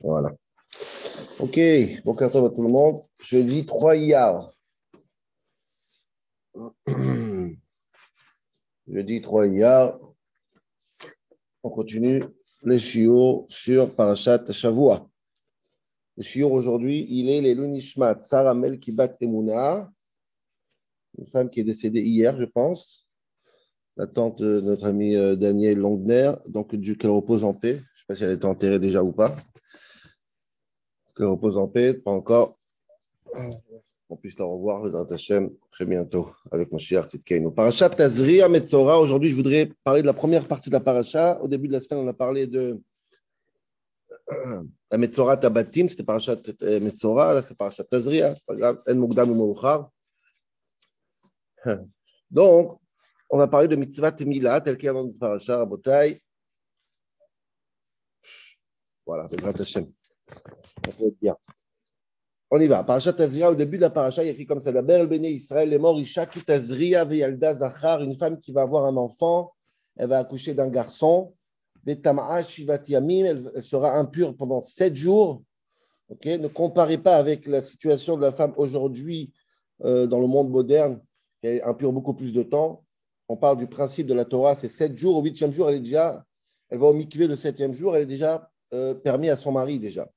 Voilà. Ok, bon carton à tout le monde. Jeudi 3 Iyar. Jeudi 3 Iyar. On continue les chiours sur Parashat Shavua. Le chiour aujourd'hui, il est les Lunishmat, Sarah Melkibat Emouna, une femme qui est décédée hier, je pense, la tante de notre ami Daniel Longner, donc Dieu qu'elle repose en paix. Je ne sais pas si elle était enterrée déjà ou pas. Qu'elle repose en paix, pas encore. On puisse la revoir, les Hashem, très bientôt avec mon cher Tzidkeinu. Parashat Tazria Metzora. Aujourd'hui, je voudrais parler de la première partie de la paracha. Au début de la semaine, on a parlé de la Metzora Tabatim, c'était Parashat Metzora, là c'est Parashat Tazria, c'est pas grave, En Mugdam ou Mouchar. Donc, on va parler de Mitzvah Mila, tel qu'il y a dans notre paracha, Rabotai. Voilà, Bezrat Hashem. On peut être bien. On y va. Parashat Tazria, au début de la paracha, il y a écrit comme ça: Daber el Bnei Israël, les morts, Isha ki Tazria veyalda Zachar, une femme qui va avoir un enfant, elle va accoucher d'un garçon. Betama'a Shivat Yamim, elle sera impure pendant 7 jours. Okay? Ne comparez pas avec la situation de la femme aujourd'hui dans le monde moderne, qui est impure beaucoup plus de temps. On parle du principe de la Torah, c'est 7 jours. Au 8e jour, elle va au mikvé le 7e jour, elle est déjà permis à son mari déjà.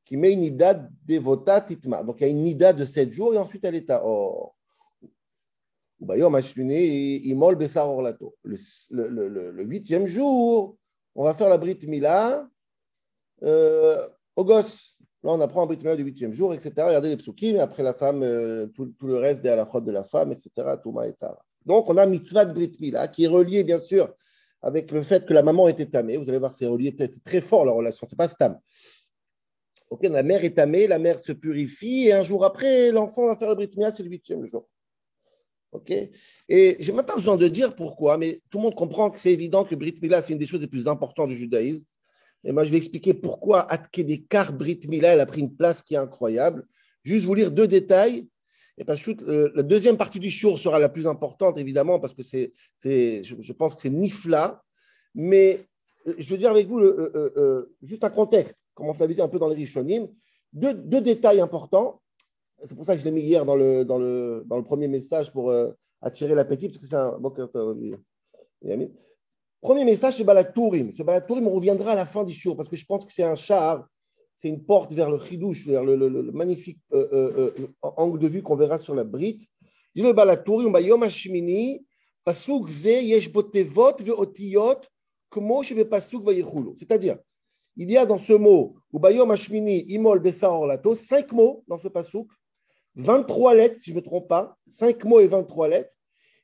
Qui met une nida devota titma. Donc il y a une nida de 7 jours et ensuite elle est à or. Le 8e jour, on va faire la brit mila au gosse. Là, on apprend un brit mila du 8e jour, etc. Regardez les psukim, et après la femme, tout le reste des halachot de la femme, etc. Donc, on a mitzvah de brit mila qui est relié, bien sûr, avec le fait que la maman était tamée. Vous allez voir, c'est relié, c'est très fort la relation, c'est pas stam. Okay, la mère est tamée, la mère se purifie, et un jour après, l'enfant va faire le brit mila, c'est le 8e jour. Okay. Et je n'ai même pas besoin de dire pourquoi, mais tout le monde comprend que c'est évident que Brit Mila, c'est une des choses les plus importantes du judaïsme. Et moi, je vais expliquer pourquoi Atkedekar Brit Mila, elle a pris une place qui est incroyable. Juste vous lire 2 détails. Et parce que la deuxième partie du shiur sera la plus importante, évidemment, parce que je pense que c'est Nifla. Mais je veux dire avec vous juste un contexte, comme on l'avait dit un peu dans les Rishonim. 2 détails importants. C'est pour ça que je l'ai mis hier dans le premier message pour attirer l'appétit, parce que c'est un... Premier message, c'est Balatourim. Ce Balatourim, on reviendra à la fin du shiur, parce que je pense que c'est un char, c'est une porte vers le chidouche, vers le magnifique angle de vue qu'on verra sur la brite. Dit le Balatourim, Bayom Hashmini, Pasuk Ze, Yesh Botevot Veotiyot, Kmo Shebe Pasuk Vayichulu. C'est-à-dire, il y a dans ce mot, ou Bayom Hashmini, Imol Bessar Orlato, 5 mots dans ce pasuk. 23 lettres, si je ne me trompe pas, 5 mots et 23 lettres.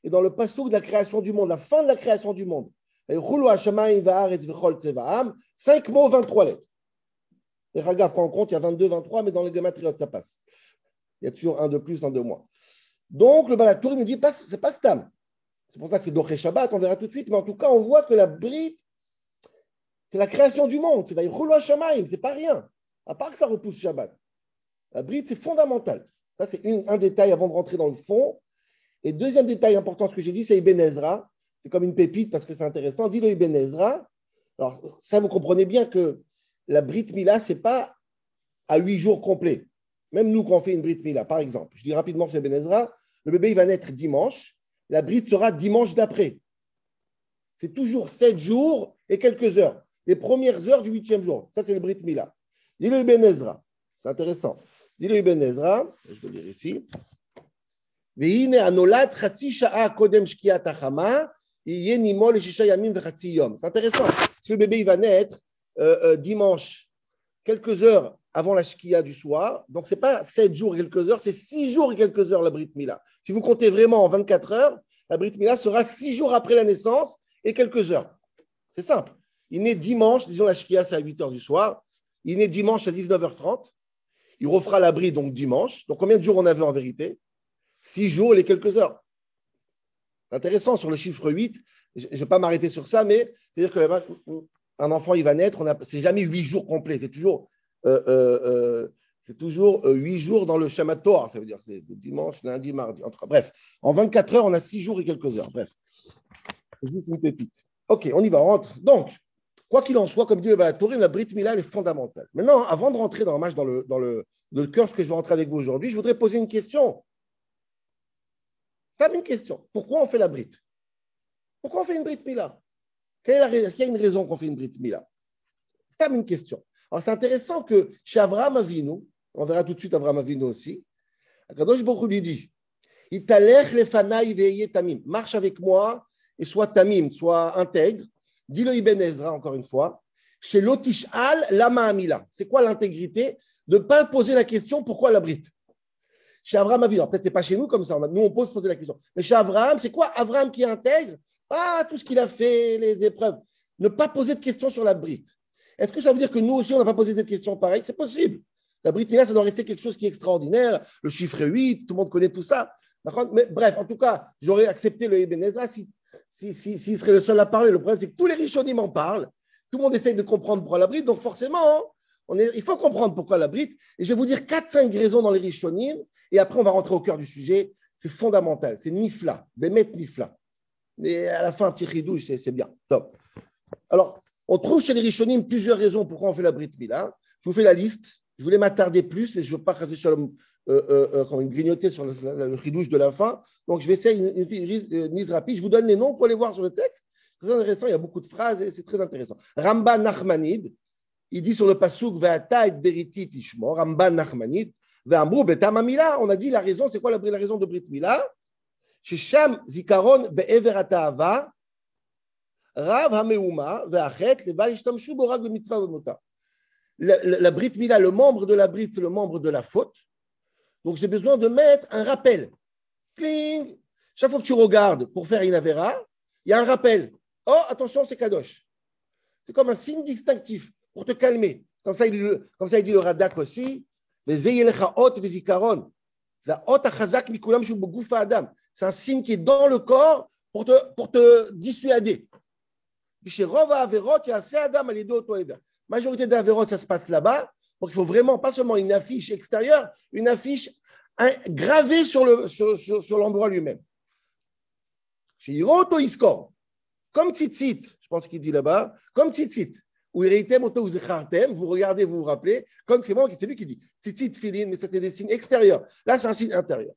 Et dans le passouk de la création du monde, la fin de la création du monde, 5 mots, 23 lettres. Et regarde, quand on compte, il y a 22, 23, mais dans les gématriotes, ça passe. Il y a toujours un de plus, un de moins. Donc, le Balatour, il nous dit, c'est pas Stam. C'est pour ça que c'est Doché Shabbat, on verra tout de suite. Mais en tout cas, on voit que la brite, c'est la création du monde. C'est pas rien. À part que ça repousse Shabbat. La brite, c'est fondamental. Ça, c'est un détail avant de rentrer dans le fond. Et deuxième détail important, ce que j'ai dit, c'est Ibn Ezra. C'est comme une pépite parce que c'est intéressant. Dit le Ibn Ezra. Alors, ça, vous comprenez bien que la Brit Mila, ce n'est pas à 8 jours complets. Même nous, quand on fait une Brit Mila, par exemple, je dis rapidement sur Ibn Ezra, le bébé, il va naître dimanche. La Brit sera dimanche d'après. C'est toujours 7 jours et quelques heures. Les premières heures du 8e jour. Ça, c'est le Brit Mila. Dit le Ibn Ezra. C'est intéressant. Dit le Ibn Ezra, je vais lire ici. C'est intéressant. Si le bébé il va naître dimanche, quelques heures avant la shkia du soir, donc ce n'est pas 7 jours et quelques heures, c'est 6 jours et quelques heures la Brit Mila. Si vous comptez vraiment en 24 heures, la Brit Mila sera 6 jours après la naissance et quelques heures. C'est simple. Il naît dimanche, disons la shkia c'est à 8 heures du soir, il naît dimanche à 19h30. Il refera la bride donc dimanche. Donc, combien de jours on avait en vérité? 6 jours et les quelques heures. C'est intéressant sur le chiffre 8. Je ne vais pas m'arrêter sur ça, mais c'est-à-dire qu'un enfant, il va naître, c'est jamais 8 jours complets. C'est toujours 8 jours dans le schéma Torah. Ça veut dire c'est dimanche, lundi, mardi. En tout cas, bref, en 24 heures, on a 6 jours et quelques heures. Bref, c'est juste une pépite. OK, on y va, on rentre. Donc, Quoi qu'il en soit, comme dit le Baal HaTurim, la Brit Mila est fondamentale. Maintenant, avant de rentrer dans le cœur, ce que je vais rentrer avec vous aujourd'hui, je voudrais poser une question. Une question. Pourquoi on fait la Brit? Pourquoi on fait une Brit Mila? Est-ce qu'il y a une raison qu'on fait une Brit Mila? C'est une question. Alors, c'est intéressant que chez Avraham Avinu, on verra tout de suite Avraham Avinu aussi, Akadosh Baruch Hu lui dit, Italech lefanaï ve'yeh tamim, marche avec moi et sois tamim, sois intègre. Dit le Ibn Ezra encore une fois, chez l'Otishal lama amila. C'est quoi l'intégrité? De ne pas poser la question pourquoi la Brit. Chez Avraham Avinu, peut-être c'est pas chez nous comme ça, nous on pose poser la question. Mais chez Avraham, c'est quoi Avraham qui intègre? Tout ce qu'il a fait, les épreuves. Ne pas poser de questions sur la Brit. Est-ce que ça veut dire que nous aussi, on n'a pas posé cette question pareille? C'est possible. La Brit Mila, ça doit rester quelque chose qui est extraordinaire. Le chiffre 8, tout le monde connaît tout ça. Mais bref, en tout cas, j'aurais accepté le Ibn Ezra s'il serait le seul à parler. Le problème, c'est que tous les Rishonim en parlent. Tout le monde essaye de comprendre pourquoi la Brit. Donc forcément, il faut comprendre pourquoi la Brit. Et je vais vous dire 4-5 raisons dans les Rishonim. Et après, on va rentrer au cœur du sujet. C'est fondamental. C'est Nifla. Bémet Nifla. Mais à la fin, un petit ridouche, c'est bien. Top. Alors, on trouve chez les Rishonim plusieurs raisons pourquoi on fait la Brit Mila. Je vous fais la liste. Je voulais m'attarder plus, mais je ne veux pas rester sur une grignoter sur le ridouche de la fin. Donc, je vais essayer une mise rapide. Je vous donne les noms, il faut aller voir sur le texte. C'est très intéressant, il y a beaucoup de phrases et c'est très intéressant. Ramba Nachmanid, il dit sur le pasuk Ve'ata et beriti tishmo, Ramba Nachmanid, Ve'amru betam hamila. On a dit la raison, c'est quoi la raison de Brit Mila? Shesham zikaron be'ever ha'ta'ava, Rav hameuma ve'achet leval ishtamshu bo rak b'mitzvah v'mota. La Brit Mila, le membre de la Brit, c'est le membre de la faute. Donc, j'ai besoin de mettre un rappel. Cling. Chaque fois que tu regardes pour faire une avéra, il y a un rappel. Oh, attention, c'est Kadosh. C'est comme un signe distinctif pour te calmer. Comme ça, il dit le Radak aussi. C'est un signe qui est dans le corps pour te dissuader. Majorité d'Averot, ça se passe là-bas. Donc, il faut vraiment, pas seulement une affiche extérieure, une affiche gravée sur l'endroit lui-même. Chez Hiroto, il score. Comme Tzitzit, je pense qu'il dit là-bas, comme Tzitzit. Ou Iritem, Oto, vous regardez, vous vous rappelez, comme c'est lui qui dit Tzitzit, Filin, mais ça, c'est des signes extérieurs. Là, c'est un signe intérieur.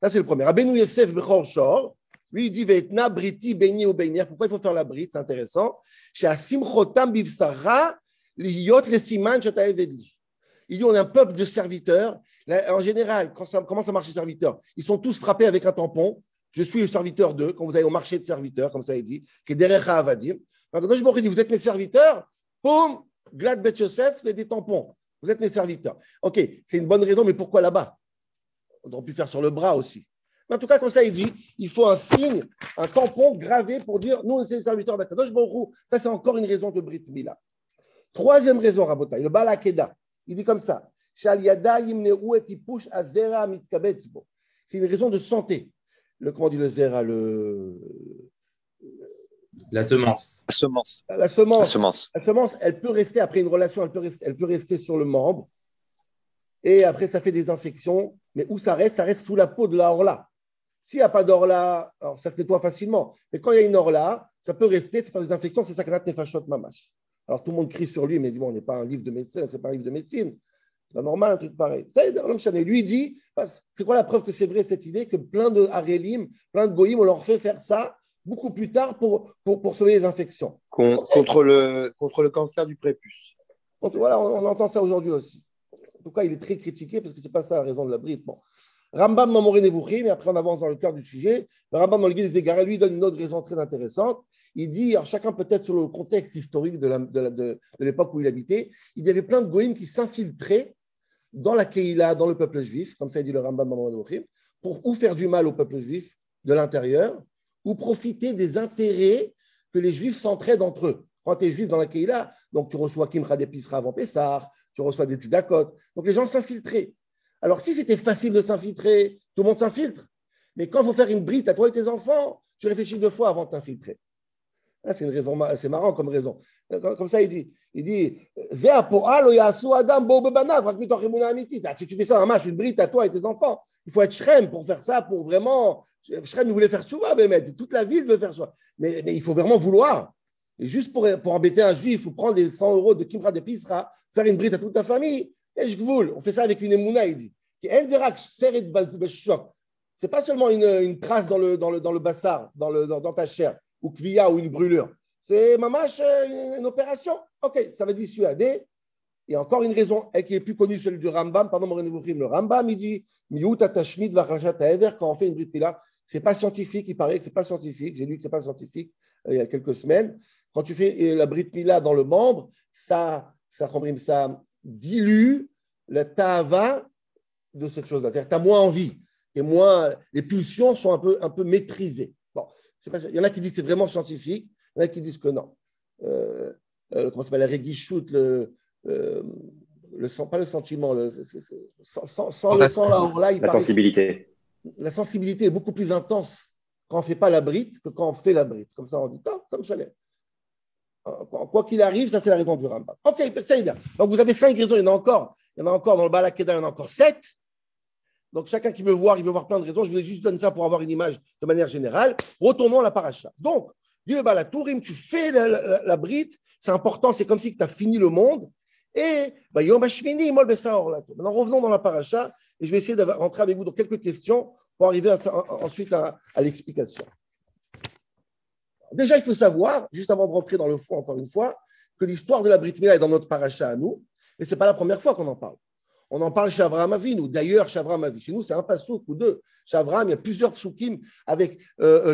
Là, c'est le premier. Rabbeinu Yosef Bechor Shor. Lui, il dit Ve'etna briti beini ou beinir. Pourquoi il faut faire la brite? C'est intéressant. Chez Asimchotam bivsara liyot lesiman shataevedli. Il dit on est un peuple de serviteurs. Là, en général, comment ça marche les serviteurs? Ils sont tous frappés avec un tampon. Je suis le serviteur d'eux. Quand vous allez au marché de serviteurs, comme ça il dit, qui est derrière Avadim. Quand je me dis vous êtes mes serviteurs, boum, Glad Bet Yosef, c'est des tampons. Vous êtes mes serviteurs. Ok, c'est une bonne raison, mais pourquoi là-bas? On aurait pu faire sur le bras aussi. En tout cas, comme ça, il dit, il faut un signe, un tampon gravé pour dire, nous, c'est les serviteurs d'Akadosh Baruch Hu. Ça, c'est encore une raison de Brit Mila. Troisième raison, Rabotai, le Baal HaKedah. Il dit comme ça, c'est une raison de santé. Comment on dit le zera, la semence. La semence, elle peut rester, après une relation, elle peut rester sur le membre. Et après, ça fait des infections. Mais où ça reste sous la peau de la orla. S'il n'y a pas d'orla, alors ça se nettoie facilement. Mais quand il y a une orla, ça peut rester, ça fait des infections, c'est sakanat nefashot mamash. Alors tout le monde crie sur lui, mais dit, bon, on n'est pas un livre de médecin, c'est pas un livre de médecine. C'est pas normal, un truc pareil. Ça, lui dit, c'est quoi la preuve que c'est vrai cette idée que plein de harélim, plein de goïm, on leur fait faire ça beaucoup plus tard pour sauver les infections. Contre le cancer du prépuce. Donc, voilà, on entend ça aujourd'hui aussi. En tout cas, il est très critiqué parce que ce n'est pas ça la raison de la brite. Bon. Rambam Mamoré Nevuchim, et après on avance dans le cœur du sujet. Le Rambam dans le Guide des Égarés, lui, donne une autre raison très intéressante. Il dit, alors chacun peut-être sur le contexte historique de l'époque où il habitait, il y avait plein de goïms qui s'infiltraient dans la Keïla, dans le peuple juif, comme ça il dit le Rambam Mamoré Nevuchim, pour ou faire du mal au peuple juif de l'intérieur, ou profiter des intérêts que les juifs s'entraident entre eux. Quand tu es juif dans la Keïla, donc tu reçois Kimcha d'Episra avant Pessah, tu reçois des tzedakot. Donc les gens s'infiltraient. Alors si c'était facile de s'infiltrer, tout le monde s'infiltre. Mais quand il faut faire une brite à toi et tes enfants, tu réfléchis 2 fois avant de t'infiltrer. Là, c'est une raison, c'est marrant comme raison. Comme ça, il dit, si tu fais ça un match, une brite à toi et tes enfants, il faut être shrem pour faire ça, pour vraiment. Shrem, il voulait faire chouva, toute la ville veut faire ça. Mais il faut vraiment vouloir. Et juste pour embêter un juif, il faut prendre les 100 euros de Kimra de Pisra, faire une brite à toute ta famille. Et je gvoul, on fait ça avec une émouna, il dit. C'est pas seulement une trace dans le bassar, dans ta chair, ou kvia, ou une brûlure. C'est mamash, une opération. Ok, ça va dissuader. Et encore une raison qui est plus connue, celle du Rambam. Pardon, le Rambam, il dit quand on fait une brit mila, c'est pas scientifique. Il paraît que c'est pas scientifique. J'ai lu que c'est pas scientifique il y a quelques semaines. Quand tu fais la brit mila dans le membre, ça dilue le ta'ava de cette chose-là. C'est-à-dire que tu as moins envie et moins, les pulsions sont un peu maîtrisées. Bon, il y en a qui disent que c'est vraiment scientifique, il y en a qui disent que non. Comment ça s'appelle, la réguichoute, pas le sentiment, sans le sang là, la sensibilité. La sensibilité est beaucoup plus intense quand on ne fait pas la brite que quand on fait la brite. Comme ça, on dit, ça me chalait. Quoi qu'il arrive, ça c'est la raison du Rambam. Ok, ça y est. Donc vous avez 5 raisons, il y en a encore dans le Baal HaKedah, il y en a encore 7. Donc chacun qui veut voir, il veut voir plein de raisons. Je voulais juste donner ça pour avoir une image de manière générale. Retournons à la paracha. Donc, dit le Baal HaTurim, tu fais la brite, c'est important, c'est comme si tu as fini le monde. Et Yom HaShmini, Mol Besaor Lato. Maintenant, revenons dans la paracha et je vais essayer de rentrer avec vous dans quelques questions pour arriver ensuite à l'explication. Déjà, il faut savoir, juste avant de rentrer dans le fond, encore une fois, que l'histoire de la Brit Mila est dans notre paracha à nous, et ce n'est pas la première fois qu'on en parle. On en parle chez Avraham Avinu. D'ailleurs, chez Avraham Avinu, chez nous, c'est un pasouk ou deux. Chez Avraham, il y a plusieurs psukim avec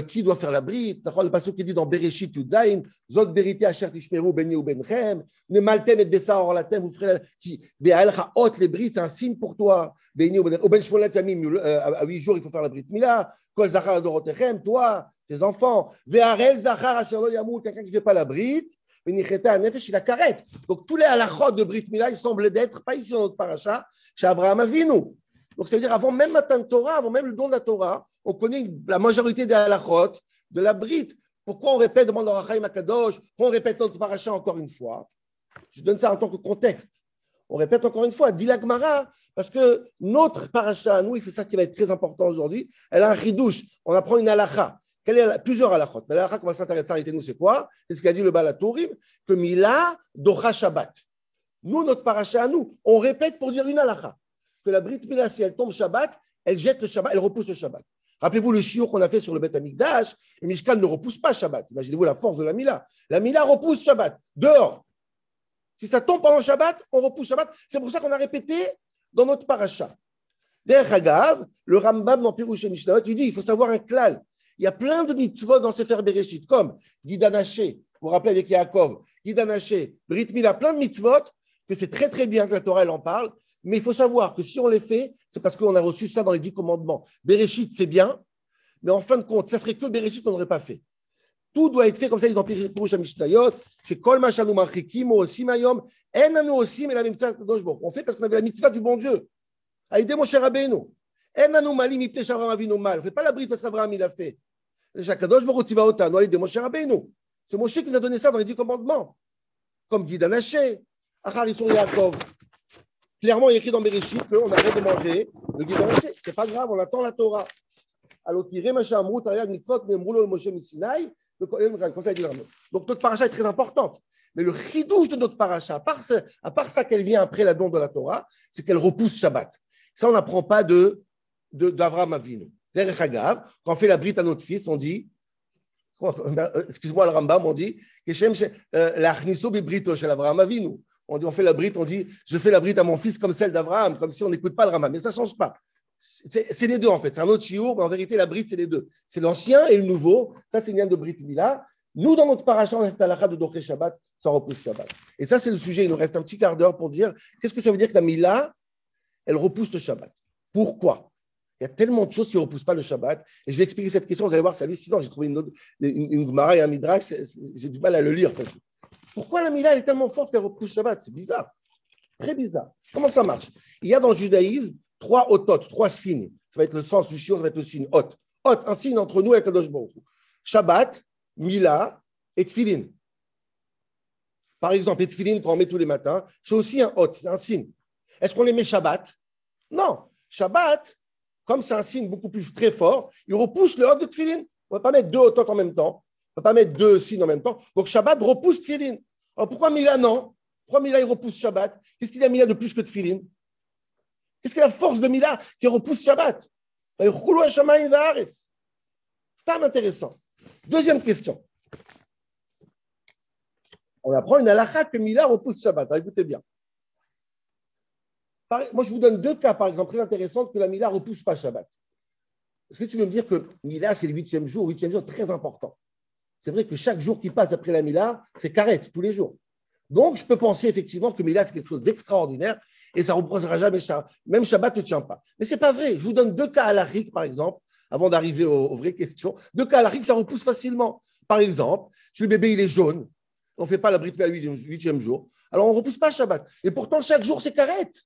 qui doit faire la Brit. Le pasouk qui dit dans Bereshit Yudzaïn, Zot Berité Asher Tishmeru Beni ou Benchem, Ne Maltem et Bessa Orlatem, vous ferez qui Be'alcha Hot, les Brit, c'est un signe pour toi. Beni ou Ben Shmolat Yamim, à 8 jours, il faut faire la Brit Mila. Kol Zachar Dorotechem, toi, tes enfants. Ve'arel Zachar Asher Lo Yamut, quelqu'un qui ne fait pas la Brit. Il a carrette. Donc, tous les halachot de Brit Mila, ils semblent d'être, pas ici dans notre paracha, chez Avraham Avinu. Donc, ça veut dire, avant même Matan Torah, avant même le don de la Torah, on connaît la majorité des halachot de la Brit. Pourquoi on répète, demande l'Orachaim Akadosh, pourquoi on répète notre paracha encore une fois? Je donne ça en tant que contexte. On répète encore une fois, dit la Gemara, parce que notre paracha, nous, et c'est ça qui va être très important aujourd'hui, elle a un chidouche. On apprend une halacha. Plusieurs halachot. Mais l'halakha qu'on va s'arrêter, nous, c'est quoi? C'est ce qu'a dit le Baal HaTurim, que Mila docha Shabbat. Nous, notre paracha à nous, on répète pour dire une halakha. Que la Brit Mila, si elle tombe Shabbat, elle jette le Shabbat, elle repousse le Shabbat. Rappelez-vous le shiur qu'on a fait sur le Beth Amikdash, le Mishkan ne repousse pas Shabbat. Imaginez-vous la force de la Mila. La Mila repousse Shabbat, dehors. Si ça tombe pendant Shabbat, on repousse Shabbat. C'est pour ça qu'on a répété dans notre paracha. Derech Hagav, le Rambam dans Pirush Mishnayot, il dit il faut savoir un klal. Il y a plein de mitzvot dans Sefer Bereshit, comme Gidanaché, vous vous rappelez avec Yaakov, Gidanaché, Brit Mila, plein de mitzvot, que c'est très très bien que la Torah elle en parle, mais il faut savoir que si on les fait, c'est parce qu'on a reçu ça dans les 10 commandements. Bereshit, c'est bien, mais en fin de compte, ça serait que Bereshit, on n'aurait pas fait. Tout doit être fait comme ça, dans Pirush Mishnayot, c'est Kol Mashanu Marchikim, aussi Mayom, En Anu aussi, mais la mitzvah Kadosh Baruch Hu. On fait parce qu'on avait la mitzvah du bon Dieu. Aïdé Moshe Rabbeinu. En Anu Malim Ipte Shavram Avinu Mal. On ne fait pas la brite parce qu'Avraham il a fait. Kadosh Baruch Hu Tiva Otanu, Aïdé Moshe Rabbeinu. C'est Moshe qui nous a donné ça dans les 10 commandements. Comme Guy Danaché, Achar Isur Yaakov. Clairement, il y a écrit dans Bereshit qu'on arrête de manger le Guy Danaché. Ce n'est pas grave, on attend la Torah. Alors, tirez Macha Amrut, Ariad Mitzvot, Nemrulo Moshe Misinaï. Donc, notre paracha est très importante. Mais le chidouche de notre paracha, à part ça qu'elle vient après la don de la Torah, c'est qu'elle repousse Shabbat. Ça, on n'apprend pas d'Avraham Avinu. Derech Hagav, quand on fait la brite à notre fils, on dit, excuse-moi le Rambam, on dit, l'achniso bibrito chez l'Avraham Avinu. On fait la brite, on dit, je fais la brite à mon fils comme celle d'Avraham, comme si on n'écoute pas le Rambam. Mais ça ne change pas. C'est les deux en fait. C'est un autre chiour, mais en vérité, la brite, c'est les deux. C'est l'ancien et le nouveau. Ça, c'est une lien de Brit Mila. Nous, dans notre paracha, on reste à l'achat de Doché Shabbat, ça repousse Shabbat. Et ça, c'est le sujet. Il nous reste un petit quart d'heure pour dire qu'est-ce que ça veut dire que la Mila, elle repousse le Shabbat. Pourquoi? Il y a tellement de choses qui ne repoussent pas le Shabbat. Et je vais expliquer cette question. Vous allez voir, c'est hallucinant. J'ai trouvé une Gemara et un Midrash. J'ai du mal à le lire. Pourquoi la Mila, elle est tellement forte qu'elle repousse Shabbat? C'est bizarre. Très bizarre. Comment ça marche? Il y a dans le judaïsme 3 otot, 3 signes. Ça va être le sens du shiur, ça va être le signe hot. Hot, un signe entre nous et Kadosh Baruch Hu. Shabbat, Mila et Tfilin. Par exemple, les Tfilin qu'on met tous les matins, c'est aussi un hot, c'est un signe. Est-ce qu'on les met Shabbat? Non. Shabbat, comme c'est un signe beaucoup plus très fort, il repousse le hot de Tfilin. On ne va pas mettre 2 otot en même temps. ne peut pas mettre deux signes en même temps. Donc Shabbat repousse Tfilin. Alors pourquoi Mila non? Pourquoi Mila il repousse Shabbat? Qu'est-ce qu'il y a Mila de plus que Tfilin? Qu'est-ce qu'il y a la force de Mila qui repousse Shabbat? C'est intéressant. Deuxième question. On apprend une halakha que Mila repousse Shabbat. Alors, écoutez bien. Moi, je vous donne deux cas, par exemple, très intéressants que la Mila ne repousse pas Shabbat. Est-ce que tu veux me dire que Mila, c'est le 8e jour? Le 8e jour est très important. C'est vrai que chaque jour qui passe après la Mila, c'est carré tous les jours. Donc, je peux penser effectivement que Mila, c'est quelque chose d'extraordinaire et ça ne reposera jamais Shabbat. Même Shabbat ne tient pas. Mais ce n'est pas vrai. Je vous donne deux cas halakhiques, par exemple, avant d'arriver aux vraies questions. Deux cas halakhiques, ça repousse facilement. Par exemple, si le bébé il est jaune, on ne fait pas la brit milah le 8e jour, alors on ne repousse pas Shabbat. Et pourtant, chaque jour, c'est carrette.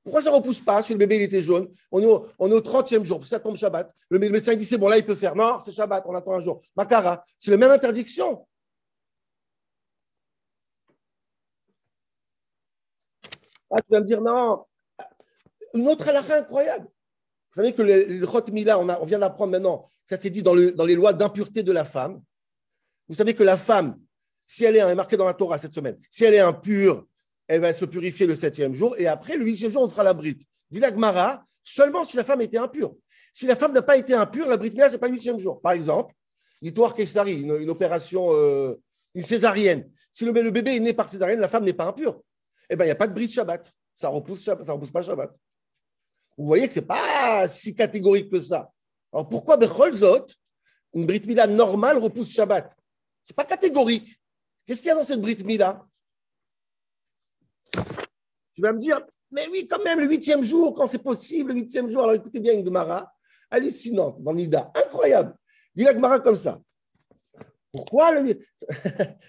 Pourquoi ça ne repousse pas si le bébé il était jaune? On est au 30e jour, ça tombe Shabbat. Le médecin dit c'est bon, là il peut faire. Non, c'est Shabbat, on attend un jour. Makara, c'est la même interdiction. Ah, tu vas me dire non. Une autre halakha incroyable. Vous savez que le Chot Mila, on vient d'apprendre maintenant, ça s'est dit dans les lois d'impureté de la femme. Vous savez que la femme, si elle est marquée dans la Torah cette semaine, si elle est impure, elle va se purifier le 7e jour et après, le 8e jour, on fera la brite. Dit la Gemara, seulement si la femme était impure. Si la femme n'a pas été impure, la brite Mila, ce n'est pas le 8e jour. Par exemple, l'histoire Kessari, une opération, une césarienne. Si le bébé est né par césarienne, la femme n'est pas impure. Eh bien, il n'y a pas de brite Shabbat. Ça ne repousse pas Shabbat. Vous voyez que ce n'est pas si catégorique que ça. Alors pourquoi Bechol Zot, une Brit Mila normale repousse Shabbat? Ce n'est pas catégorique. Qu'est-ce qu'il y a dans cette Brit Mila? Tu vas me dire, mais oui, quand même, le 8e jour, quand c'est possible, le 8e jour. Alors écoutez bien une Gemara hallucinante dans Nida, incroyable. Dis la Gemara comme ça. Pourquoi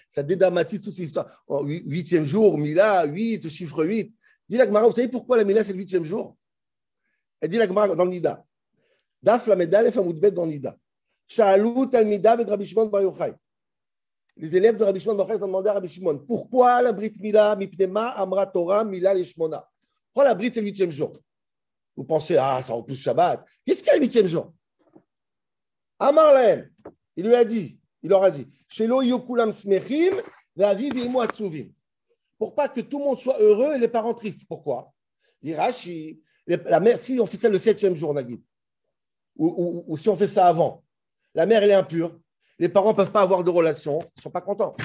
ça dédramatise toute cette histoire. 8e jour, Mila, 8, chiffre 8. Dis la Gemara, vous savez pourquoi la Mila, c'est le 8e jour? Elle dit la Gemara dans le Nida. Daf la medal et famoudbet dans le Nida. Sha'alou talmida et Rabbi Shimon Bar Yochai. Les élèves de Rabbi Shimon Bar Yochai ont demandé à Rabbi Shimon pourquoi la Brit Mila, mipnema, amra Torah, Mila leshmona. Pourquoi la Brit c'est le 8e jour? Vous pensez, ça repousse Shabbat. Qu'est-ce qu'il y a le 8e jour? Amar lahem, il leur a dit, Shelo yokulam smechim, ve'aviv yemu atzuvim. Pour pas que tout le monde soit heureux et les parents tristes. Pourquoi? Dit Rashi, la mère, si on fait ça le 7e jour, Nagid, ou si on fait ça avant, la mère elle est impure, les parents ne peuvent pas avoir de relation, ils ne sont pas contents.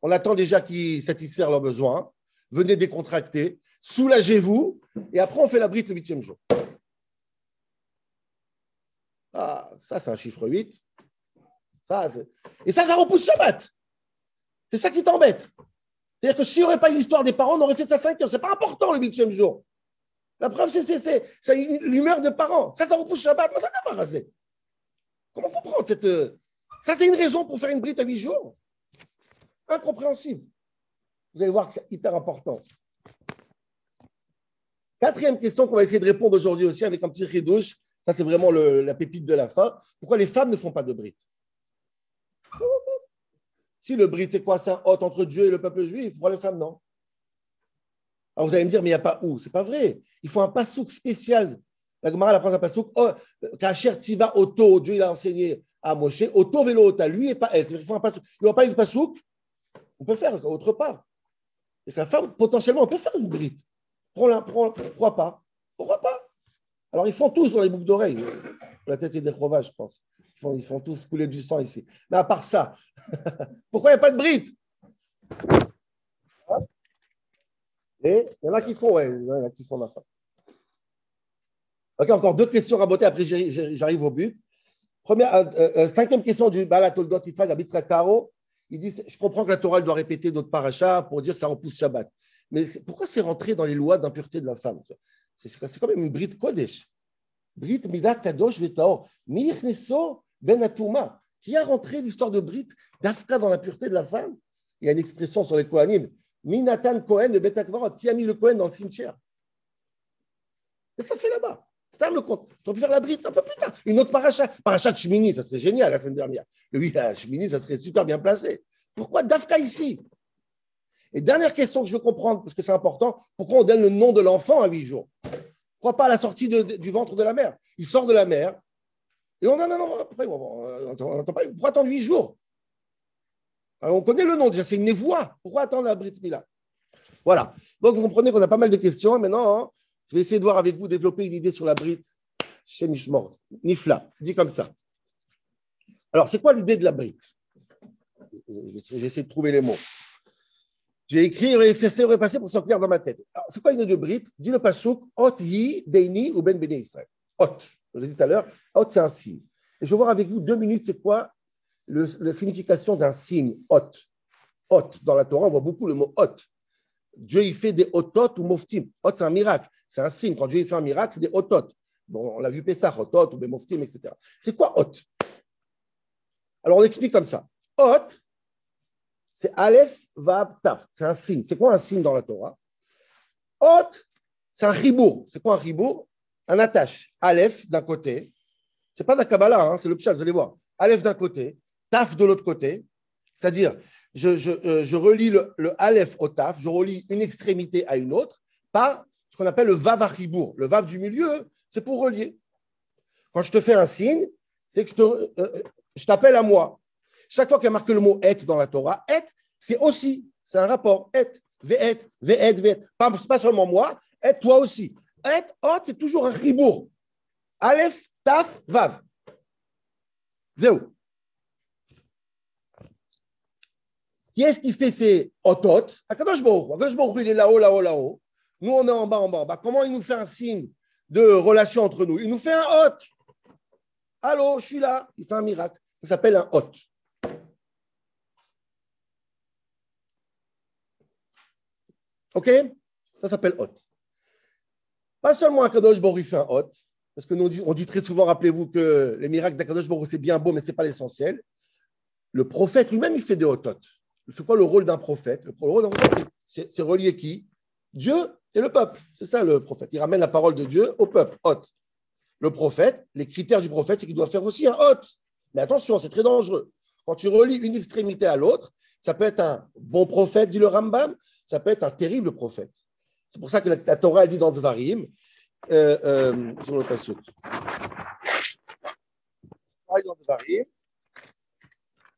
On attend déjà qu'ils satisfassent leurs besoins, venez décontracter, soulagez-vous, et après on fait la brite le 8e jour. Ah, ça c'est un chiffre 8. Et ça repousse Shabbat. C'est ça qui t'embête. C'est-à-dire que s'il n'y aurait pas eu l'histoire des parents, on aurait fait ça 5 heures. Ce n'est pas important le 8e jour. La preuve, c'est l'humeur de parents. Ça repousse Shabbat. Mais ça n'a pas rasé. Comment comprendre cette. Ça, c'est une raison pour faire une brite à 8 jours. Incompréhensible. Vous allez voir que c'est hyper important. Quatrième question qu'on va essayer de répondre aujourd'hui aussi avec un petit ridouche. Ça, c'est vraiment la pépite de la fin. Pourquoi les femmes ne font pas de brite? Si le brite, c'est quoi? C'est un hôte entre Dieu et le peuple juif. Pourquoi les femmes, non? Alors vous allez me dire, mais il n'y a pas où? C'est pas vrai. Il faut un pasouk spécial. La Gemara apprend un pasouk. Kacher Tziva Oto, Dieu il a enseigné à Moshe, Oto Velo Ota, lui et pas elle. Il faut un pasouk. Il n'y aura pas une pasouk, on peut faire autre part. Et que la femme, potentiellement, on peut faire une brite. Pourquoi pas? Pourquoi pas? Alors ils font tous dans les boucles d'oreilles. La tête est des Chova, je pense. Ils font tous couler du sang ici. Mais à part ça, pourquoi il n'y a pas de brite? Et il y en a qui font, il y en a qui font la fin. Ok, encore deux questions rabotées, après j'arrive au but. Cinquième question du Baal Toldot Yitzhak Abitza Karo. Il dit, je comprends que la Torah doit répéter notre paracha pour dire que ça repousse Shabbat. Mais pourquoi c'est rentré dans les lois d'impureté de la femme? C'est quand même une brite Kodesh. Brit Mila Kadosh Vetaor. Michneso Ben Atouma. Qui a rentré l'histoire de Brit d'Afka dans l'impureté de la femme? Il y a une expression sur les Kohanim. Minatan Cohen de Bet Akvarot. Qui a mis le Cohen dans le cimetière? Et ça fait là-bas. C'est le compte. On peut faire la brite un peu plus tard. Une autre paracha. Paracha de Shmini, ça serait génial la semaine dernière. Oui, Shmini, ça serait super bien placé. Pourquoi Dafka ici? Et dernière question que je veux comprendre, parce que c'est important, pourquoi on donne le nom de l'enfant à 8 jours? Pourquoi pas à la sortie du ventre de la mère? Il sort de la mère, Et on n'entend pas. Pourquoi attendre 8 jours? Alors, on connaît le nom déjà, c'est une névoie. Pourquoi attendre la Brit Mila? Voilà. Donc, vous comprenez qu'on a pas mal de questions. Maintenant, hein, je vais essayer de voir avec vous, développer une idée sur la Brit chez Mishmor. Nifla, dit comme ça. Alors, c'est quoi l'idée de la Brit? J'ai essayé de trouver les mots. J'ai écrit, effacer pour s'en clair dans ma tête. Alors, c'est quoi l'idée de Brit? Dit le pasuk, Ot hi beini ou ben bene Israël. Ot, je l'ai dit tout à l'heure, Ot, c'est un signe. Et je vais voir avec vous 2 minutes, c'est quoi la signification d'un signe, Ot. Ot, dans la Torah, on voit beaucoup le mot Ot. Dieu, il fait des otot ou moftim. Ot, c'est un miracle, c'est un signe. Quand Dieu il fait un miracle, c'est des otot. Bon, on l'a vu Pessah, otot ou des moftim, etc. C'est quoi Ot? Alors, on explique comme ça. Ot, c'est Aleph, Vav, Taf. C'est un signe. C'est quoi un signe dans la Torah? Ot, c'est un ribour. C'est quoi un ribour? Un attache. Aleph d'un côté. C'est pas de la Kabbalah, hein, c'est le pshat, vous allez voir. Aleph d'un côté, Taf de l'autre côté. C'est-à-dire, je relie le Aleph au Taf, je relie une extrémité à une autre par ce qu'on appelle le Vav à ribour. Le Vav du milieu, c'est pour relier. Quand je te fais un signe, c'est que je t'appelle à moi. Chaque fois qu'il y a marqué le mot et dans la Torah, et, c'est aussi, c'est un rapport. Et, ve'et, ve'et, ve'et. Pas seulement moi, et toi aussi. Et, ot, c'est toujours un ribour. Aleph, taf, vav. Zéou. Qui est-ce qui fait ces otot? Akadosh Baruch Hu. Akadosh Baruch Hu, il est là-haut, là-haut, là-haut. Nous, on est en bas, en bas, en bas. Comment il nous fait un signe de relation entre nous? Il nous fait un hot. Allô, je suis là. Il fait un miracle. Ça s'appelle un hot. OK? Ça s'appelle hot. Pas seulement Akadosh Baruch Hu fait un hot, parce que nous, on dit très souvent, rappelez-vous que les miracles d'Akadosh Baruch Hu, c'est bien beau, mais ce n'est pas l'essentiel. Le prophète lui-même, il fait des hot. C'est quoi le rôle d'un prophète? Le rôle d'un prophète, c'est relier qui? Dieu et le peuple. C'est ça le prophète. Il ramène la parole de Dieu au peuple. Hot. Le prophète, les critères du prophète, c'est qu'il doit faire aussi un hot. Mais attention, c'est très dangereux. Quand tu relis une extrémité à l'autre, ça peut être un bon prophète, dit le Rambam, ça peut être un terrible prophète. C'est pour ça que la Torah elle dit dans Devarim, sur le passage. Dans Devarim,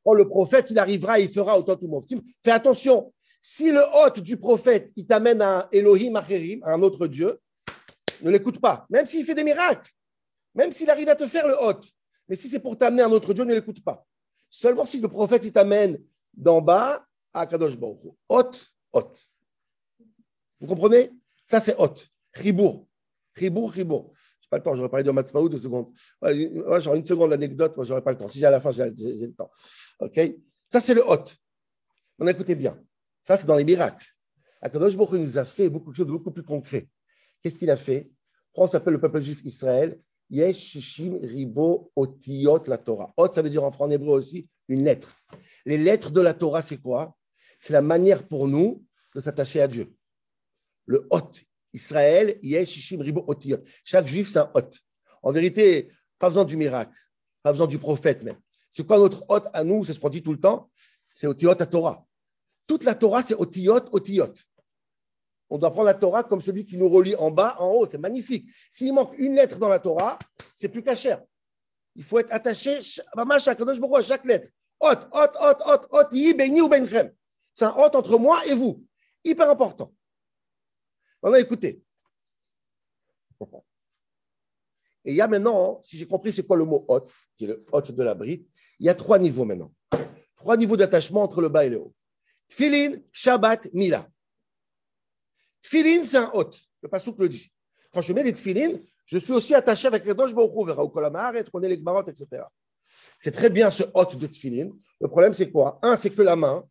quand le prophète, il arrivera, il fera autant ou moftim. Fais attention, si le hôte du prophète, il t'amène à un Elohim Acherim, à un autre Dieu, ne l'écoute pas. Même s'il fait des miracles, même s'il arrive à te faire le hôte. Mais si c'est pour t'amener à un autre Dieu, ne l'écoute pas. Seulement si le prophète, il t'amène d'en bas à Kadosh Baruch Hu. Hôte, hôte. Vous comprenez? Ça, c'est hôte. Ribour. Ribour, ribour. Je n'ai pas le temps, j'aurais parlé de Matzmaou 2 secondes. Ouais, genre une seconde d'anecdote, moi, je n'aurais pas le temps. Si j'ai à la fin, j'ai le temps. OK? Ça, c'est le hôte. On écoutez bien. Ça, c'est dans les miracles. Akadosh Baruch Hu nous a fait beaucoup de choses de beaucoup plus concret. Qu'est-ce qu'il a fait? On s'appelle le peuple juif Israël. Yesh Shishim Ribo Otiyot la Torah. Ot, ça veut dire en hébreu aussi une lettre. Les lettres de la Torah, c'est quoi? C'est la manière pour nous de s'attacher à Dieu. Le Ot. Israël, Yesh Shishim Ribo Otiyot. Chaque juif, c'est un Ot. En vérité, pas besoin du miracle, pas besoin du prophète même. C'est quoi notre Ot à nous? C'est ce qu'on dit tout le temps. C'est Otiyot à Torah. Toute la Torah, c'est Otiyot, Otiyot. On doit prendre la Torah comme celui qui nous relie en bas, en haut. C'est magnifique. S'il manque une lettre dans la Torah, c'est plus cachère. Il faut être attaché à chaque lettre. Hot, hot, hot, hot, hot, yi, beini ou benchem. C'est un hot entre moi et vous. Hyper important. Maintenant, écoutez. Et il y a maintenant, si j'ai compris c'est quoi le mot hot, qui est le hot de la brite, il y a 3 niveaux maintenant. 3 niveaux d'attachement entre le bas et le haut. Tfilin, Shabbat, Mila. Tfilin, c'est un hôte. Le passouk le dit. Quand je mets les tfilin, je suis aussi attaché avec les Kadosh Baruch Hu, vers Okolamaret, qu'on est les Gmarot, etc. C'est très bien ce hôte de tfilin. Le problème, c'est quoi? 1, c'est que la main,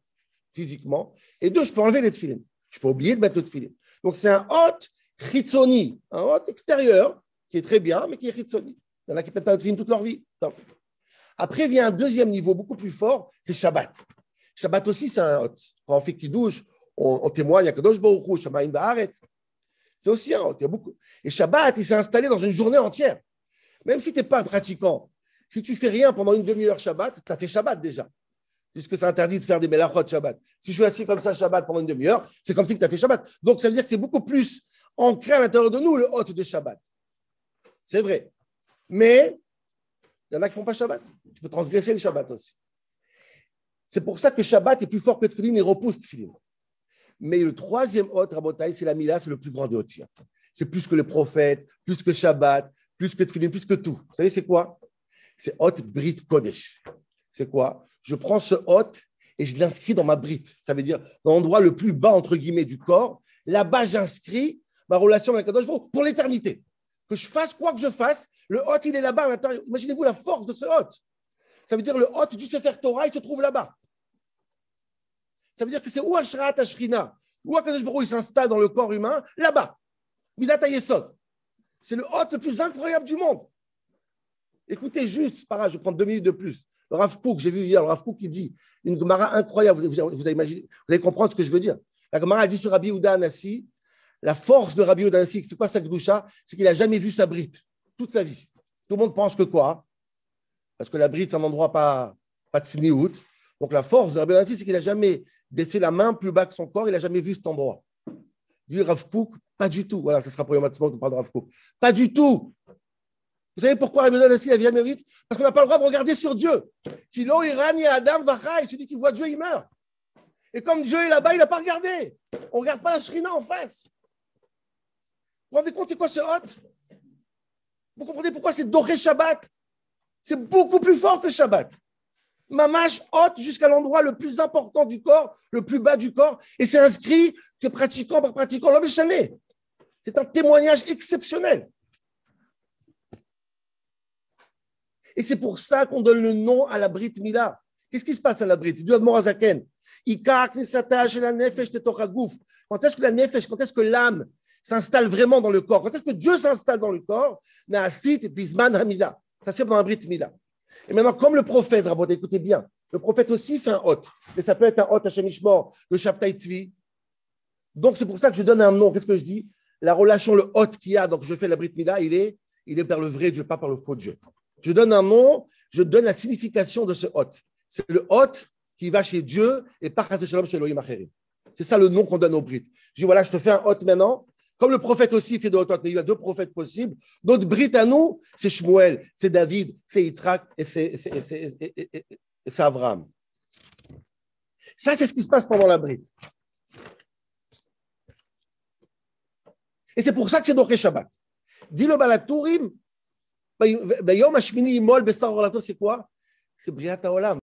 physiquement. Et 2, je peux enlever les tfilin. Je peux oublier de mettre le tfilin. Donc, c'est un hôte chitzoni, un hôte extérieur, qui est très bien, mais qui est chitzoni. Il y en a qui ne mettent pas le tfilin toute leur vie. Donc. Après, vient un deuxième niveau, beaucoup plus fort, c'est Shabbat. Shabbat aussi, c'est un hôte. Quand on fait kiddush, on témoigne à Kadosh Baruch Hu, Shamayim Va'aretz. C'est aussi un hôte. Il y a beaucoup. Et Shabbat, il s'est installé dans une journée entière. Même si tu n'es pas un pratiquant, si tu ne fais rien pendant une demi-heure Shabbat, tu as fait Shabbat déjà. Puisque c'est interdit de faire des melachot Shabbat. Si je suis assis comme ça Shabbat pendant une demi-heure, c'est comme si tu as fait Shabbat. Donc, ça veut dire que c'est beaucoup plus ancré à l'intérieur de nous, le hôte de Shabbat. C'est vrai. Mais Il y en a qui ne font pas Shabbat. Tu peux transgresser le Shabbat aussi. C'est pour ça que Shabbat est plus fort que Tfilin et repousse Tfilin. Mais le troisième hot, Rabotai, c'est la Mila, c'est le plus grand des hotiot. C'est plus que les prophètes, plus que Shabbat, plus que Tfilin, plus que tout. Vous savez, c'est quoi? C'est hot Brit Kodesh. C'est quoi? Je prends ce hot et je l'inscris dans ma Brit. Ça veut dire dans l'endroit le plus bas, entre guillemets, du corps. Là-bas, j'inscris ma relation avec Kadosh pour l'éternité. Que je fasse quoi que je fasse, le hot, il est là-bas à l'intérieur. Imaginez-vous la force de ce hot. Ça veut dire le hot du Sefer Torah, il se trouve là-bas. Ça veut dire que c'est où Ashrat Ashrina, où Akadosh Baruch Hu, il s'installe dans le corps humain, là-bas. Midat HaYesod. C'est le hot le plus incroyable du monde. Écoutez juste, je vais prendre 2 minutes de plus. Le Rav Kook, j'ai vu hier, le Rav Kook qui dit une Gemara incroyable. Vous allez comprendre ce que je veux dire. La Gemara dit sur Rabbi Yehuda Anassi, la force de Rabbi Yehuda Anassi, c'est quoi sa Kedusha? C'est qu'il n'a jamais vu sa brite, toute sa vie. Tout le monde pense que quoi? Parce que la brite, c'est un endroit pas de sniout. Donc la force de Rabbi Yehuda Anassi, c'est qu'il n'a jamais baissé la main plus bas que son corps, il n'a jamais vu cet endroit. Dit Rav Kook, pas du tout. Voilà, ce sera pour Yom Ha'atzmaut, on parle de Rav Kook. Pas du tout. Vous savez pourquoi Rabbi Yehuda Anassi n'a jamais vu? Parce qu'on n'a pas le droit de regarder sur Dieu. Kilo Irani Adam Vachai, celui qui voit Dieu, il meurt. Et comme Dieu est là-bas, il n'a pas regardé. On ne regarde pas la Shrina en face. Vous vous rendez compte, c'est quoi ce hot? Vous comprenez pourquoi c'est Doré Shabbat? C'est beaucoup plus fort que Shabbat. Mamash hot jusqu'à l'endroit le plus important du corps, le plus bas du corps, et c'est inscrit que pratiquant par pratiquant, l'homme est chané. C'est un témoignage exceptionnel. Et c'est pour ça qu'on donne le nom à la Brit Mila. Qu'est-ce qui se passe à la Brit? Dieu Admor Azaken. Quand est-ce que la nefesh, quand est-ce que l'âme s'installe vraiment dans le corps? Quand est-ce que Dieu s'installe dans le corps? Ça se fait dans la Brit Mila. Et maintenant, comme le prophète, Rabot, écoutez bien, le prophète aussi fait un hot. Mais ça peut être un hot Hashem Ishmor, le Shabtai Tzvi. Donc, c'est pour ça que je donne un nom. Qu'est-ce que je dis? La relation, le hot qu'il y a, donc je fais la Brit Mila, il est vers le vrai Dieu, pas par le faux Dieu. Je donne un nom, je donne la signification de ce hot. C'est le hot qui va chez Dieu et pas chez Shalom chez Elohim Acherim. C'est ça le nom qu'on donne aux Brits. Je dis, voilà, je te fais un hot maintenant. Comme le prophète aussi fait de hot, mais il y a 2 prophètes possibles. Notre Brit à nous, c'est Shmuel, c'est David, c'est Yitzhak et c'est Avraham. Ça, c'est ce qui se passe pendant la Brit. Et c'est pour ça que c'est Doré Shabbat. Dis le Balatourim, Bayom Hashmini Imol Besar Orlato, c'est quoi? C'est Briat Haolam.